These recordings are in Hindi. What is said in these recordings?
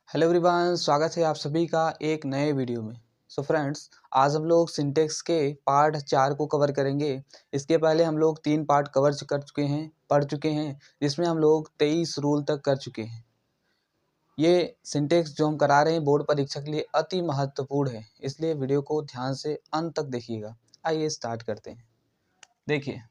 हेलो एवरीवन, स्वागत है आप सभी का एक नए वीडियो में। सो फ्रेंड्स, आज हम लोग सिंटेक्स के पार्ट 4 को कवर करेंगे। इसके पहले हम लोग 3 पार्ट पढ़ चुके हैं जिसमें हम लोग 23 रूल तक कर चुके हैं। ये सिंटेक्स जो हम करा रहे हैं बोर्ड परीक्षा के लिए अति महत्वपूर्ण है, इसलिए वीडियो को ध्यान से अंत तक देखिएगा। आइए स्टार्ट करते हैं। देखिए,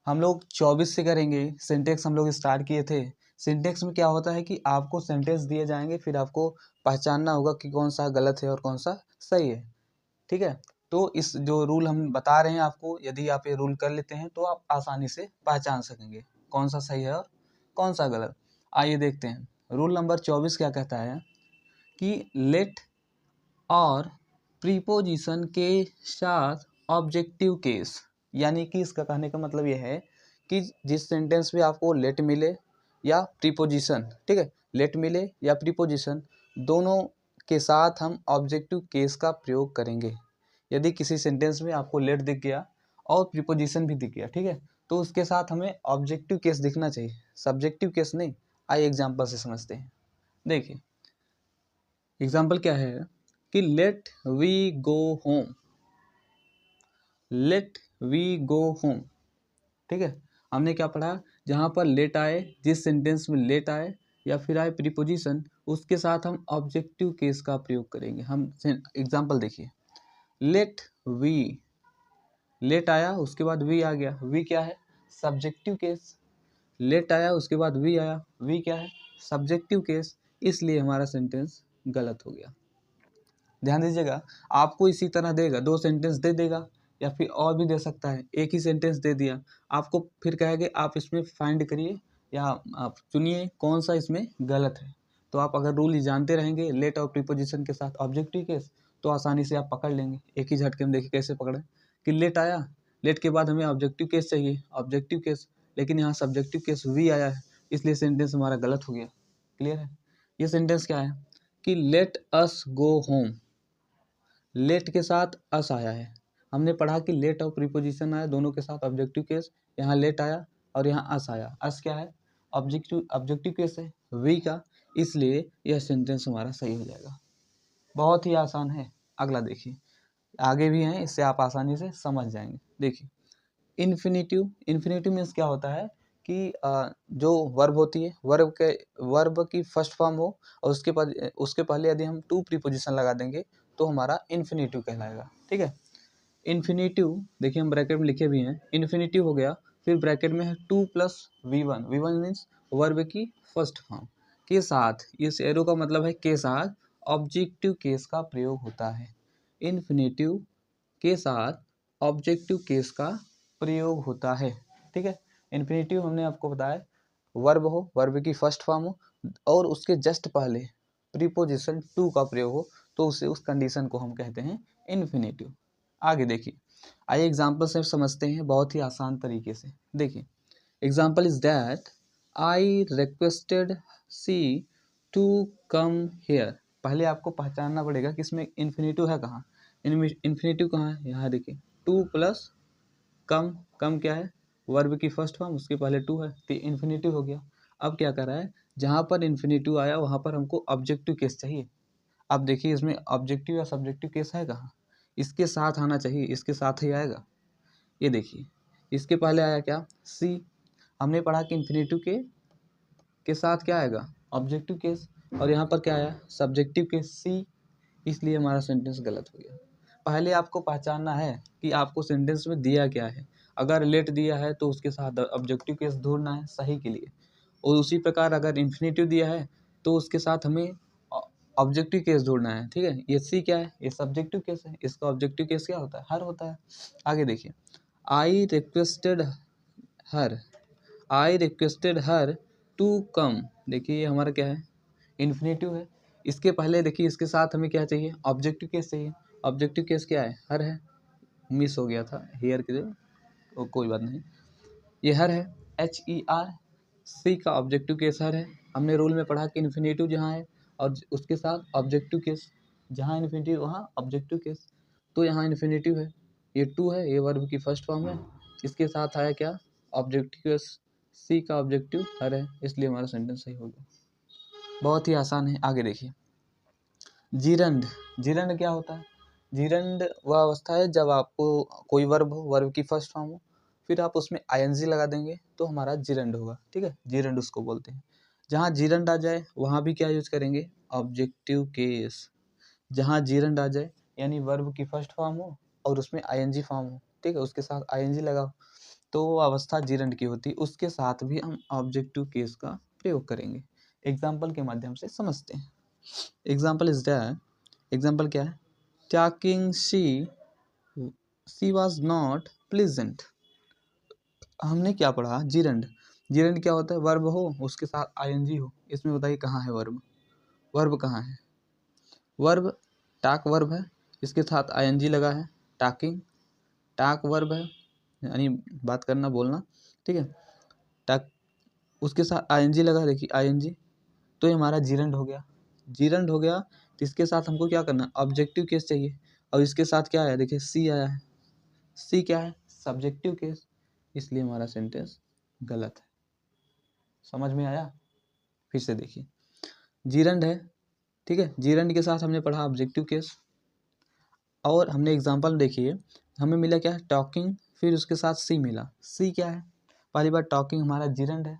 हम लोग 24 से करेंगे। सिंटेक्स हम लोग स्टार्ट किए थे। सिंटेक्स में क्या होता है कि आपको सेंटेंस दिए जाएंगे, फिर आपको पहचानना होगा कि कौन सा गलत है और कौन सा सही है। ठीक है, तो इस जो रूल हम बता रहे हैं आपको, यदि आप ये रूल कर लेते हैं तो आप आसानी से पहचान सकेंगे कौन सा सही है और कौन सा गलत। आइए देखते हैं। रूल नंबर 24 क्या कहता है कि लेट और प्रीपोजिशन के साथ ऑब्जेक्टिव केस, यानी कि इसका कहने का मतलब यह है कि जिस सेंटेंस में आपको लेट मिले या प्रीपोजिशन, ठीक है, लेट मिले या प्रीपोजिशन, दोनों के साथ हम ऑब्जेक्टिव केस का प्रयोग करेंगे। यदि किसी सेंटेंस में आपको लेट दिख गया और प्रीपोजिशन भी दिख गया, ठीक है, तो उसके साथ हमें ऑब्जेक्टिव केस दिखना चाहिए, सब्जेक्टिव केस नहीं। आइए एग्जाम्पल से समझते हैं। देखिए, एग्जाम्पल क्या है कि let we go home, let we go home. ठीक है, हमने क्या पढ़ा, जहाँ पर लेट आए, जिस सेंटेंस में लेट आए या फिर आए प्रीपोजिशन, उसके साथ हम ऑब्जेक्टिव केस का प्रयोग करेंगे। हम एग्जाम्पल देखिए, लेट वी, लेट आया उसके बाद वी आ गया, वी क्या है, सब्जेक्टिव केस। लेट आया उसके बाद वी आया, वी क्या है, सब्जेक्टिव केस, इसलिए हमारा सेंटेंस गलत हो गया। ध्यान दीजिएगा, आपको इसी तरह देगा, 2 सेंटेंस दे देगा या फिर और भी दे सकता है। एक ही सेंटेंस दे दिया, आपको फिर कहेंगे आप इसमें फाइंड करिए या आप चुनिए कौन सा इसमें गलत है। तो आप अगर रूल जानते रहेंगे लेट और प्रीपोजिशन के साथ ऑब्जेक्टिव केस, तो आसानी से आप पकड़ लेंगे। एक ही झटके में देखिए कैसे पकड़े कि लेट आया, लेट के बाद हमें ऑब्जेक्टिव केस चाहिए, ऑब्जेक्टिव केस, लेकिन यहाँ सब्जेक्टिव केस वी आया है, इसलिए सेंटेंस हमारा गलत हो गया। क्लियर है? ये सेंटेंस क्या है कि let us go home, let के साथ अस आया है। हमने पढ़ा कि लेट और प्रीपोजिशन आया, दोनों के साथ ऑब्जेक्टिव केस, यहाँ लेट आया और यहाँ अस आया। अस क्या है, ऑब्जेक्टिव केस है वी का, इसलिए यह सेंटेंस हमारा सही हो जाएगा। बहुत ही आसान है। अगला देखिए, आगे भी हैं, इससे आप आसानी से समझ जाएंगे। देखिए, इन्फिनेटिव, इन्फिनेटिव मीन्स क्या होता है कि जो वर्ब होती है, वर्ब की फर्स्ट फॉर्म हो और उसके पहले यदि हम टू प्रीपोजिशन लगा देंगे तो हमारा इन्फिनेटिव कहलाएगा। ठीक है, इन्फिनेटिव देखिए हम ब्रैकेट में लिखे भी हैं, इन्फिनेटिव हो गया, फिर ब्रैकेट में है 2 + V1, V1 मीन्स वर्ब की फर्स्ट फॉर्म के साथ, इस एरो का मतलब है के साथ ऑब्जेक्टिव केस का प्रयोग होता है। इन्फिनेटिव के साथ ऑब्जेक्टिव केस का प्रयोग होता है। ठीक है, इन्फिनेटिव हमने आपको बताया वर्ब हो, वर्ब की फर्स्ट फॉर्म हो और उसके जस्ट पहले प्रीपोजिशन टू का प्रयोग हो, तो उस कंडीशन को हम कहते हैं इन्फिनेटिव। आगे देखिए, आइए एग्जाम्पल से समझते हैं बहुत ही आसान तरीके से। देखिए, example is that I requested she to come here. पहले आपको पहचानना पड़ेगा कि इसमें इन्फिनेटिव है कहाँ, इन्फिनेटिव कहाँ है, यहाँ देखिए 2 + कम, कम क्या है, वर्ब की फर्स्ट फॉर्म, उसके पहले टू है तो इन्फिनेटिव हो गया। अब क्या कर रहा है, जहाँ पर इन्फिनेटिव आया वहाँ पर हमको ऑब्जेक्टिव केस चाहिए। अब देखिए इसमें ऑब्जेक्टिव या सब्जेक्टिव केस है कहाँ, इसके साथ आना चाहिए, इसके साथ ही आएगा। ये देखिए, इसके पहले आया क्या, सी। हमने पढ़ा कि इन्फिनेटिव के साथ क्या आएगा, ऑब्जेक्टिव केस, और यहाँ पर क्या आया, सब्जेक्टिव केस सी, इसलिए हमारा सेंटेंस गलत हो गया। पहले आपको पहचानना है कि आपको सेंटेंस में दिया क्या है। अगर लेट दिया है तो उसके साथ ऑब्जेक्टिव केस ढूंढना है सही के लिए, और उसी प्रकार अगर इन्फिनेटिव दिया है तो उसके साथ हमें ऑब्जेक्टिव केस ढूंढना है। ठीक है, ये सी क्या है, ये सब्जेक्टिव केस है, इसका ऑब्जेक्टिव केस क्या होता है, हर होता है। आगे देखिए, I requested her, I requested her to come, देखिए ये हमारा क्या है, इन्फिनेटिव है। इसके पहले देखिए, इसके साथ हमें क्या चाहिए, ऑब्जेक्टिव केस चाहिए। ऑब्जेक्टिव केस क्या है, हर है, मिस हो गया था हेयर के लिए, तो कोई बात नहीं, ये हर है, HER। सी का ऑब्जेक्टिव केस हर है। हमने रूल में पढ़ा कि इन्फिनेटिव जहाँ है और उसके साथ ऑब्जेक्टिव केस, जहाँ इन्फिनेटिव वहाँ ऑब्जेक्टिव केस, तो यहाँ इन्फिनेटिव है, ये टू है, ये वर्ब की फर्स्ट फॉर्म है, इसके साथ आया क्या, ऑब्जेक्टिव केस, सी का ऑब्जेक्टिव हर है, इसलिए हमारा सेंटेंस सही हो गया। बहुत ही आसान है। आगे देखिए, जीरंड, जीरंड क्या होता है? जीरंड वह अवस्था है जब आपको कोई वर्ब हो, वर्ब की फर्स्ट फॉर्म हो, फिर आप उसमें आईएनजी लगा देंगे तो हमारा जीरंड होगा। ठीक है, जीरंड उसको बोलते हैं। जहाँ जीरंड आ जाए वहाँ भी क्या यूज करेंगे? Objective case. जहाँ जीरंड आ जाए यानी वर्ब की फर्स्ट फॉर्म हो और उसमें आईएनजी फॉर्म हो, ठीक है, उसके साथ आईएनजी लगाओ तो वो अवस्था जीरंड की होती है। उसके साथ भी हम ऑब्जेक्टिव केस का प्रयोग करेंगे। एग्जाम्पल के माध्यम से समझते हैं। एग्जाम्पल इज दैट, एग्जाम्पल क्या है? Talking she was not pleasant. हमने क्या पढ़ा? जीरंड। जीरंड क्या होता है? वर्ब हो उसके साथ आईएनजी हो। इसमें बताइए कहाँ है वर्ब? वर्ब कहाँ है? वर्ब टाक वर्ब है, इसके साथ आईएनजी लगा है। टाकिंग टाक वर्ब है यानी बात करना, बोलना, ठीक है। टाक उसके साथ आईएनजी लगा है, देखिए आईएनजी, तो ये हमारा जीरंड हो गया। जीरंड हो गया तो इसके साथ हमको क्या करना? ऑब्जेक्टिव केस चाहिए। और इसके साथ क्या आया? देखिए सी आया है। सी क्या है? सब्जेक्टिव केस, इसलिए हमारा सेंटेंस गलत है। समझ में आया? फिर से देखिए, जीरंड है, ठीक है, जीरंड के साथ हमने पढ़ा ऑब्जेक्टिव केस। और हमने एग्जाम्पल देखिए, हमें मिला क्या? टॉकिंग, फिर उसके साथ सी मिला। सी क्या है? पहली बार टॉकिंग हमारा जीरंड है,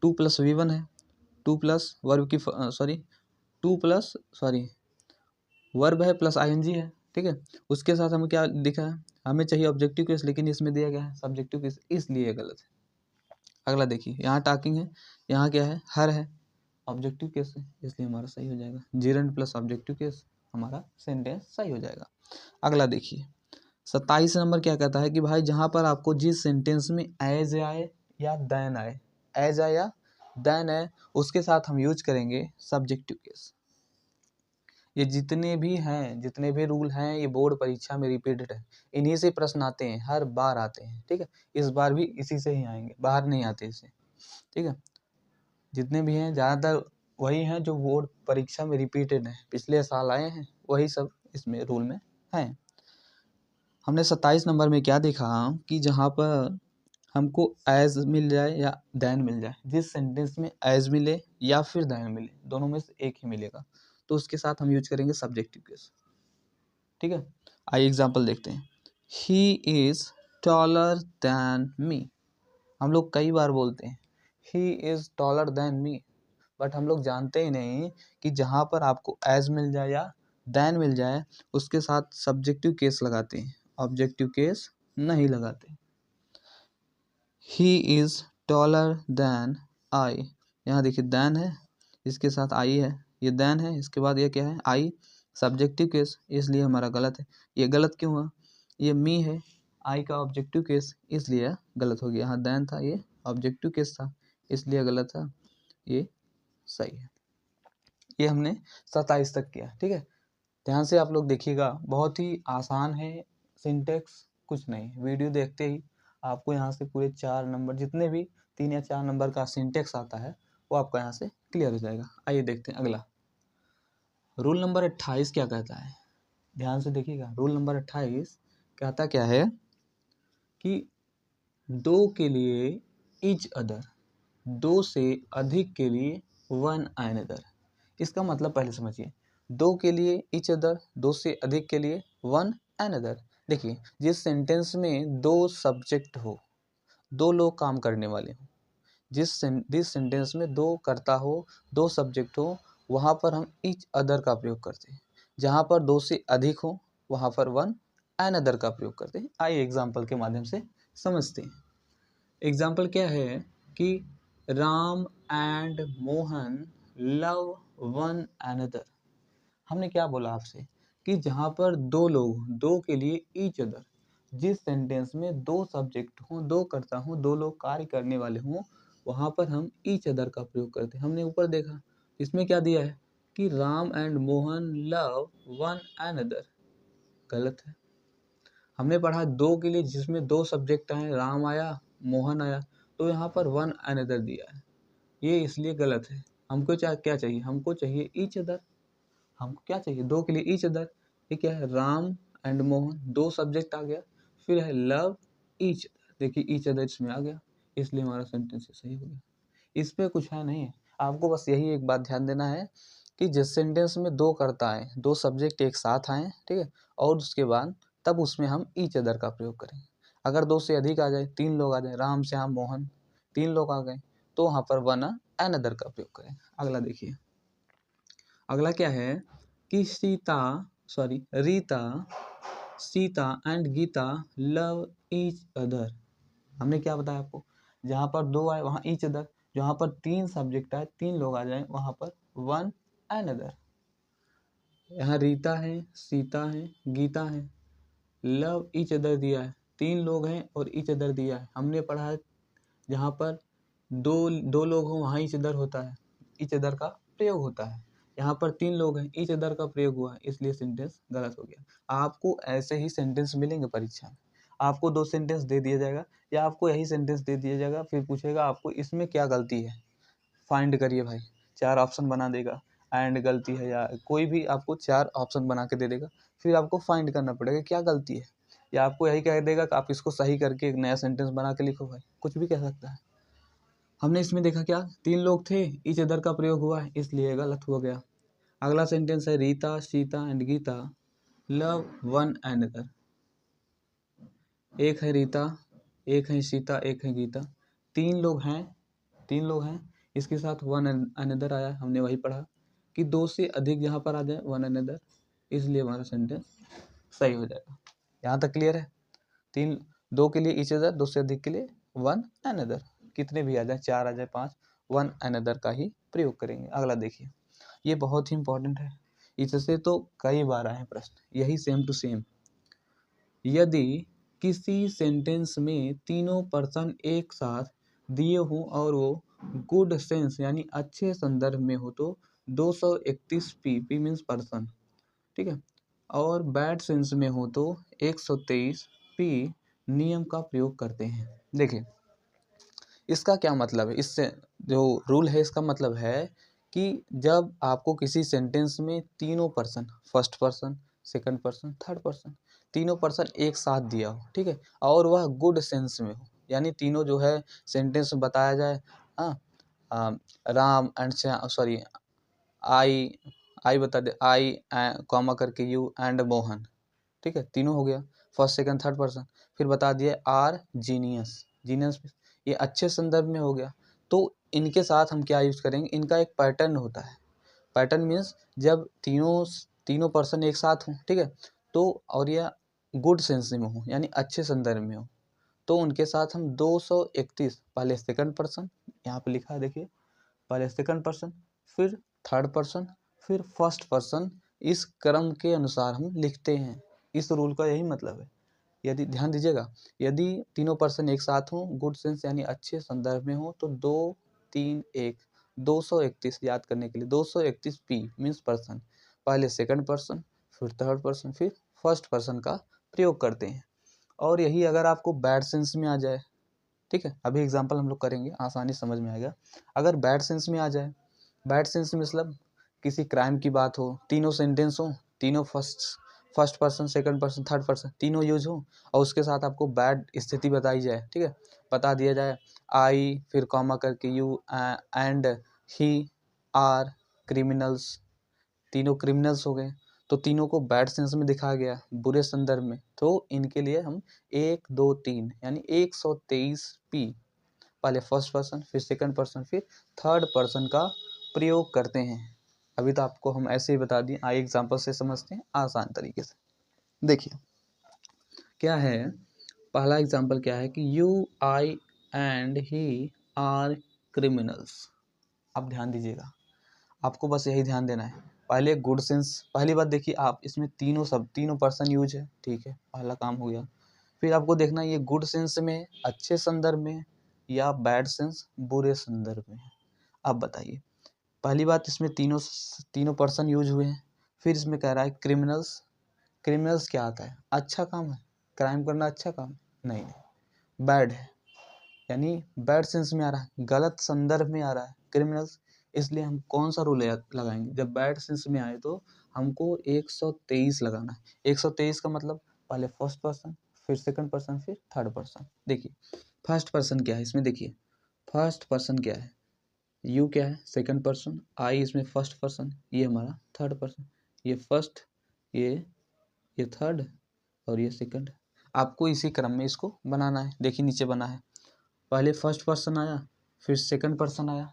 2+V1 है, 2 प्लस वर्ब की सॉरी 2 प्लस सॉरी वर्ब है प्लस आईएनजी है, ठीक है। उसके साथ हमें क्या दिखा है? हमें चाहिए ऑब्जेक्टिव केस, लेकिन इसमें दिया गया है सब्जेक्टिव केस, इसलिए ये गलत है। अगला देखिए, यहाँ टॉकिंग है, यहाँ क्या है? हर है, ऑब्जेक्टिव केस है, इसलिए हमारा सही हो जाएगा। जीरंड प्लस ऑब्जेक्टिव केस, हमारा सेंटेंस सही हो जाएगा। अगला देखिए, 27 नंबर क्या कहता है कि भाई जहाँ पर आपको जिस सेंटेंस में एज आए या देन आए, एज आए या देन आए, उसके साथ हम यूज करेंगे सब्जेक्टिव केस। ये जितने भी हैं, जितने भी रूल हैं, ये बोर्ड परीक्षा में रिपीटेड है। इन्हीं से प्रश्न आते हैं, हर बार आते हैं, ठीक है। इस बार भी इसी से ही आएंगे, बाहर नहीं आते इससे, ठीक है। जितने भी हैं ज़्यादातर वही हैं जो बोर्ड परीक्षा में रिपीटेड हैं, पिछले साल आए हैं, वही सब इसमें रूल में हैं। हमने 27 नंबर में क्या देखा कि जहाँ पर हमको एज मिल जाए या देन मिल जाए, जिस सेंटेंस में एज मिले या फिर देन मिले, दोनों में से एक ही मिलेगा, तो उसके साथ हम यूज करेंगे सब्जेक्टिव केस, ठीक है। आइए एग्जाम्पल देखते हैं। He is taller than me. हम लोग कई बार बोलते हैं he is taller than me, but हम लोग जानते ही नहीं कि जहाँ पर आपको एज मिल जाए या देन मिल जाए उसके साथ सब्जेक्टिव केस लगाते हैं, ऑब्जेक्टिव केस नहीं लगाते। ही इज टॉलर दैन आई, यहाँ देखिए दैन है, इसके साथ आई है, ये दैन है, इसके बाद ये क्या है? आई, सब्जेक्टिव केस, इसलिए हमारा गलत है। ये गलत क्यों हुआ? ये मी है, आई का ऑब्जेक्टिव केस, इसलिए गलत हो गया। यहाँ दैन था, ये ऑब्जेक्टिव केस था, इसलिए गलत था, ये सही है। ये हमने 27 तक किया, ठीक है। ध्यान से आप लोग देखिएगा, बहुत ही आसान है सिंटेक्स, कुछ नहीं, वीडियो देखते ही आपको यहाँ से पूरे 4 नंबर, जितने भी 3 या 4 नंबर का सिंटेक्स आता है वो आपका यहाँ से क्लियर हो जाएगा। आइए देखते हैं अगला, रूल नंबर 28 क्या कहता है? ध्यान से देखिएगा, रूल नंबर 28 कहता क्या है कि दो के लिए इच अदर, दो से अधिक के लिए वन अनदर। इसका मतलब पहले समझिए, दो के लिए इच अदर, दो से अधिक के लिए वन अनदर। देखिए, जिस सेंटेंस में दो सब्जेक्ट हो, दो लोग काम करने वाले हो, जिस सेंटेंस में दो कर्ता हो, दो सब्जेक्ट हो, वहाँ पर हम इच अदर का प्रयोग करते हैं। जहाँ पर दो से अधिक हो वहाँ पर वन अनदर का प्रयोग करते हैं। आइए एग्जाम्पल के माध्यम से समझते हैं। एग्जाम्पल क्या है कि Ram and Mohan love one another. हमने क्या बोला आपसे कि जहाँ पर दो लोग, दो के लिए ईच अदर, जिस सेंटेंस में दो सब्जेक्ट हों, दो कर्ता हों, दो लोग कार्य करने वाले हों, वहाँ पर हम ईच अदर का प्रयोग करते हैं। हमने ऊपर देखा, इसमें क्या दिया है कि Ram and Mohan love one another, गलत है। हमने पढ़ा दो के लिए जिसमें दो सब्जेक्ट आए, राम आया मोहन आया, तो यहाँ पर वन अनदर दिया है, ये इसलिए गलत है। हमको क्या चाहिए? हमको चाहिए ईच अदर। हमको क्या चाहिए? दो के लिए ईच अदर। ये क्या है? राम एंड मोहन, दो सब्जेक्ट आ गया, फिर है लव ईच अदर, देखिए ईच अदर इसमें आ गया, इसलिए हमारा सेंटेंस सही हो गया। इस पे कुछ है नहीं है, आपको बस यही एक बात ध्यान देना है कि जिस सेंटेंस में दो कर्ता आए, दो सब्जेक्ट एक साथ आए, ठीक है, और उसके बाद तब उसमें हम ईच अदर का प्रयोग करेंगे। अगर दो से अधिक आ जाए, 3 लोग आ जाए, राम श्याम मोहन 3 लोग आ गए, तो वहाँ पर वन एन अदर का प्रयोग करें। अगला देखिए, अगला क्या है कि Rita Sita and Gita love each other. हमने क्या बताया आपको, जहाँ पर दो आए वहाँ ईच अदर, जहाँ पर 3 सब्जेक्ट आए, 3 लोग आ जाए, वहाँ पर वन एन अदर। यहाँ रीता है, सीता है, गीता है, लव ईच अदर दिया है, 3 लोग हैं और ईच अदर दिया है। हमने पढ़ा है जहाँ पर दो लोग हों वहाँ ईच अदर होता है, ईच अदर का प्रयोग होता है। यहाँ पर 3 लोग हैं, ईच अदर का प्रयोग हुआ है, इसलिए सेंटेंस गलत हो गया। आपको ऐसे ही सेंटेंस मिलेंगे परीक्षा में। आपको 2 सेंटेंस दे दिया जाएगा या आपको यही सेंटेंस दे दिया जाएगा, फिर पूछेगा आपको इसमें क्या गलती है, फाइंड करिए भाई। 4 ऑप्शन बना देगा, एंड गलती है या कोई भी आपको 4 ऑप्शन बना के दे देगा, फिर आपको फाइंड करना पड़ेगा क्या गलती है, या आपको यही कह देगा कि आप इसको सही करके एक नया सेंटेंस बना के लिखो भाई, कुछ भी कह सकता है। हमने इसमें देखा क्या, 3 लोग थे, ईच अदर का प्रयोग हुआ है, इसलिए गलत हो गया। अगला सेंटेंस है Rita Sita and Gita love one and other. एक है रीता, एक है सीता, एक है गीता, 3 लोग हैं, इसके साथ वन अनदर आया। हमने वही पढ़ा कि 2 से अधिक जहाँ पर आ जाए वन अनदर, इसलिए हमारा सेंटेंस सही हो जाएगा। यहाँ तक क्लियर है। 2 के लिए ईच अदर, 2 से अधिक के लिए वन अनदर, कितने भी आ जाए, 4 आ जाए, 5, वन अनदर का ही प्रयोग करेंगे। अगला देखिए, ये बहुत ही इंपॉर्टेंट है, इससे तो कई बार आए प्रश्न, यही सेम टू सेम। यदि किसी सेंटेंस में तीनों पर्सन एक साथ दिए हों और वो गुड सेंस यानी अच्छे संदर्भ में हो तो 231 पी मीन्स पर्सन, ठीक है, और बैड सेंस में हो तो 123 पी नियम का प्रयोग करते हैं। देखिए इसका क्या मतलब है, इससे जो रूल है इसका मतलब है कि जब आपको किसी सेंटेंस में तीनों person, first person, second person, third person, तीनों पर्सन एक साथ दिया हो, ठीक है, और वह गुड सेंस में हो, यानी तीनों जो है सेंटेंस में बताया जाए, हाँ, राम एंड सॉरी आई बता दे, आई कॉमा करके यू एंड मोहन, ठीक है, तीनों हो गया, फर्स्ट सेकंड थर्ड पर्सन। फिर बता दिया आर जीनियस, जीनियस ये अच्छे संदर्भ में हो गया। तो इनके साथ हम क्या यूज़ करेंगे, इनका एक पैटर्न होता है। पैटर्न मीन्स जब तीनों पर्सन एक साथ हों, ठीक है, तो और यह गुड सेंस में हो यानी अच्छे संदर्भ में हो, तो उनके साथ हम 231 पहले सेकंड पर्सन, यहाँ पे लिखा है देखिए, पहले सेकंड पर्सन, फिर थर्ड पर्सन, फिर फर्स्ट पर्सन, इस क्रम के अनुसार हम लिखते हैं। इस रूल का यही मतलब है। यदि ध्यान दीजिएगा, यदि तीनों पर्सन एक साथ हों, गुड सेंस यानी अच्छे संदर्भ में हो, तो 2 3 1 231 याद करने के लिए 231 पी मीन्स पर्सन, पहले सेकंड पर्सन, फिर थर्ड पर्सन, फिर फर्स्ट पर्सन का प्रयोग करते हैं। और यही अगर आपको बैड सेंस में आ जाए, ठीक है, अभी एग्जांपल हम लोग करेंगे, आसानी समझ में आएगा। अगर बैड सेंस में आ जाए, बैड सेंस मतलब किसी क्राइम की बात हो, तीनों सेंटेंस हो, तीनों first person, second person, third person तीनों यूज हो, और उसके साथ आपको बैड स्थिति बताई जाए, ठीक है, बता दिया जाए आई फिर कॉमा करके you and he are criminals, तीनों क्रिमिनल्स हो गए, तो तीनों को बैड सेंस में दिखाया गया, बुरे संदर्भ में, तो इनके लिए हम 1 2 3 यानी 123 पी पहले फर्स्ट पर्सन, फिर सेकंड पर्सन, फिर थर्ड पर्सन का प्रयोग करते हैं। अभी तो आपको हम ऐसे ही बता दिए, आइए एग्जांपल से समझते हैं आसान तरीके से। देखिए क्या है, पहला एग्जांपल क्या है कि you I and he are criminals. अब ध्यान दीजिएगा, आपको बस यही ध्यान देना है, पहले गुड सेंस, पहली बात देखिए आप इसमें तीनों पर्सन यूज है, ठीक है, पहला काम हो गया। फिर आपको देखना ये गुड सेंस में अच्छे संदर्भ में या बैड सेंस बुरे संदर्भ में। अब बताइए, पहली बात इसमें तीनों पर्सन यूज हुए हैं। फिर इसमें कह रहा है क्रिमिनल्स, क्रिमिनल्स क्या आता है, अच्छा काम है, क्राइम करना अच्छा काम, नहीं बैड है, यानी बैड सेंस में आ रहा है, गलत संदर्भ में आ रहा है क्रिमिनल्स, इसलिए हम कौन सा रूल लगाएंगे, जब बैड सेंस में आए तो हमको 123 लगाना है। 123 का मतलब पहले फर्स्ट पर्सन, फिर सेकंड पर्सन, फिर थर्ड पर्सन। देखिए फर्स्ट पर्सन क्या है इसमें, देखिए फर्स्ट पर्सन क्या है, यू क्या है, सेकंड पर्सन, आई इसमें फर्स्ट पर्सन, ये हमारा थर्ड पर्सन, ये फर्स्ट, ये थर्ड और ये सेकंड। आपको इसी क्रम में इसको बनाना है। देखिए नीचे बना है, पहले फर्स्ट पर्सन आया, फिर सेकंड पर्सन आया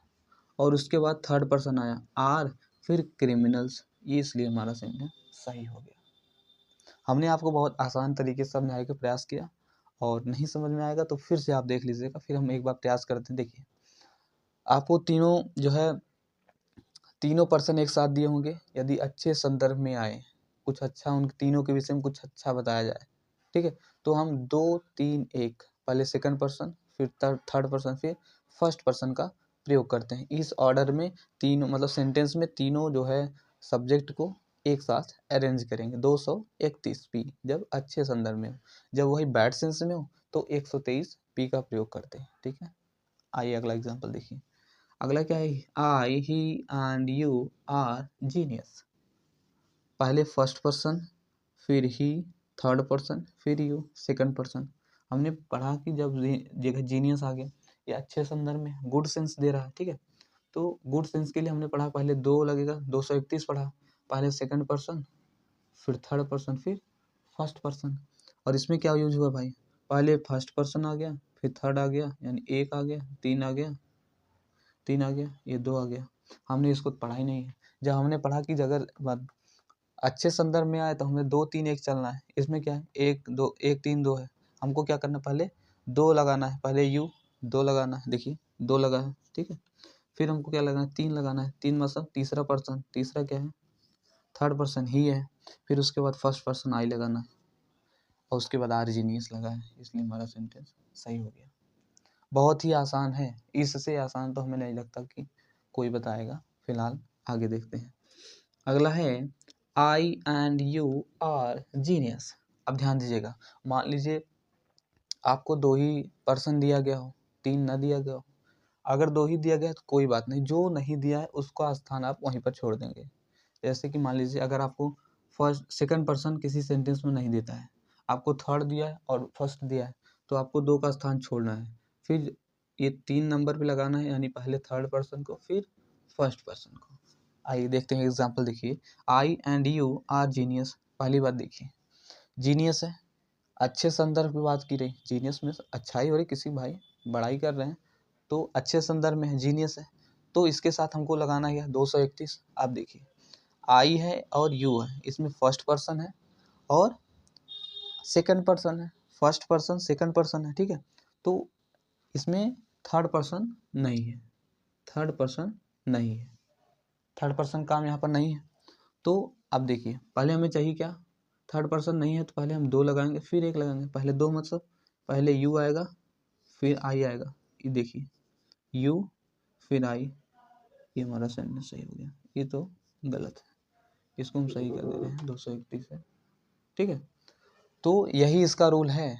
और उसके बाद थर्ड पर्सन आया, आर, फिर क्रिमिनल्स। ये इसलिए हमारा सेंटेंस सही हो गया। हमने आपको बहुत आसान तरीके से समझाने का प्रयास किया, और नहीं समझ में आएगा तो फिर से आप देख लीजिएगा। फिर हम एक बार प्रयास करते हैं। देखिए आपको तीनों जो है, तीनों पर्सन एक साथ दिए होंगे। यदि अच्छे संदर्भ में आए, कुछ अच्छा उन तीनों के विषय में कुछ अच्छा बताया जाए, ठीक है, तो हम 2 3 1 पहले सेकंड पर्सन, फिर थर्ड पर्सन, फिर फर्स्ट पर्सन का प्रयोग करते हैं। इस ऑर्डर में तीनों मतलब सेंटेंस में तीनों जो है सब्जेक्ट को एक साथ अरेंज करेंगे। 231 पी जब अच्छे संदर्भ में हो, जब वही बैड सेंस में हो तो 123 पी का प्रयोग करते हैं। ठीक है, आइए अगला एग्जाम्पल देखिए। अगला क्या है, आई, ही एंड यू आर जीनियस। पहले फर्स्ट पर्सन, फिर ही थर्ड पर्सन, फिर यू सेकंड पर्सन। हमने पढ़ा कि जब जगह जीनियस आ गया, ये अच्छे संदर्भ में गुड सेंस दे रहा है। ठीक है, तो गुड सेंस के लिए हमने पढ़ा, पहले 2 लगेगा, 231 पढ़ा, पहले सेकंड पर्सन, फिर थर्ड पर्सन, फिर फर्स्ट पर्सन। और इसमें क्या यूज हुआ भाई, पहले फर्स्ट पर्सन आ गया, फिर थर्ड आ गया, यानी 1 आ गया, 3 आ गया, 3 आ गया, ये 2 आ गया। हमने इसको पढ़ा ही नहीं है। जब हमने पढ़ा कि अगर अच्छे संदर्भ में आए तो हमें 2 3 1 चलना है। इसमें क्या है, 1 2 1 3 2 है। हमको क्या करना है, पहले 2 लगाना है, पहले यू 2 लगाना है। देखिए 2 लगा है, ठीक है। फिर हमको क्या लगाना है, 3 लगाना है। 3 मतलब तीसरा पर्सन, तीसरा क्या है, थर्ड पर्सन ही है। फिर उसके बाद फर्स्ट पर्सन आई लगाना है, और उसके बाद आर जीनियस लगा है। इसलिए हमारा सेंटेंस सही हो गया। बहुत ही आसान है, इससे आसान तो हमें नहीं लगता कि कोई बताएगा। फिलहाल आगे देखते हैं। अगला है आई एंड यू आर जीनियस। अब ध्यान दीजिएगा, मान लीजिए आपको 2 ही पर्सन दिया गया हो, 3 ना दिया गया हो। अगर 2 ही दिया गया तो कोई बात नहीं, जो नहीं दिया है उसका स्थान आप वहीं पर छोड़ देंगे। जैसे कि मान लीजिए अगर आपको फर्स्ट सेकंड पर्सन किसी सेंटेंस में नहीं देता है, आपको थर्ड दिया है और फर्स्ट दिया है, तो आपको 2 का स्थान छोड़ना है। फिर ये 3 नंबर पे लगाना है, यानी पहले थर्ड पर्सन को, फिर फर्स्ट पर्सन को। आइए देखते हैं एग्जाम्पल। देखिए आई एंड यू आर जीनियस। पहली बात देखिए, जीनियस है, अच्छे संदर्भ की बात की रही, जीनियस में अच्छाई हो रही, किसी भाई बड़ाई कर रहे हैं तो अच्छे संदर्भ में है, जीनियस है। तो इसके साथ हमको लगाना है 231। आप देखिए आई है और यू है, इसमें फर्स्ट पर्सन है और सेकंड पर्सन है। फर्स्ट पर्सन सेकंड पर्सन है, ठीक है। तो इसमें थर्ड पर्सन नहीं है, थर्ड पर्सन नहीं है, थर्ड पर्सन काम यहाँ पर नहीं है। तो अब देखिए पहले हमें चाहिए क्या, थर्ड पर्सन नहीं है तो पहले हम 2 लगाएंगे, फिर 1 लगाएंगे। पहले 2 मतलब पहले यू आएगा, फिर आई आएगा। ये देखिए यू फिर आई, ये हमारा सेंटेंस सही हो गया। ये तो गलत है, इसको हम सही कर दे रहे हैं 231 है, ठीक है। तो यही इसका रूल है,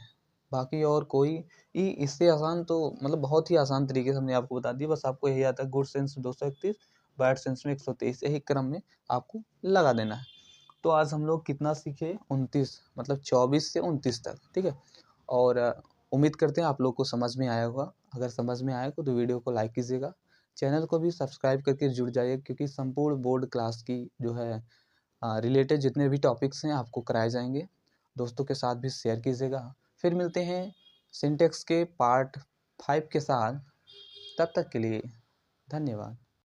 बाकी और कोई इससे आसान तो मतलब बहुत ही आसान तरीके से हमने आपको बता दिया। बस आपको यही आता है, गुड सेंस में 231, बैड सेंस में 123, यही क्रम में आपको लगा देना है। तो आज हम लोग कितना सीखे, 29, मतलब 24 से 29 तक, ठीक है। और उम्मीद करते हैं आप लोग को समझ में आया होगा। अगर समझ में आया तो वीडियो को लाइक कीजिएगा, चैनल को भी सब्सक्राइब करके जुड़ जाइए, क्योंकि संपूर्ण बोर्ड क्लास की जो है रिलेटेड जितने भी टॉपिक्स हैं आपको कराए जाएंगे। दोस्तों के साथ भी शेयर कीजिएगा। फिर मिलते हैं सिंटेक्स के पार्ट 5 के साथ, तब तक के लिए धन्यवाद।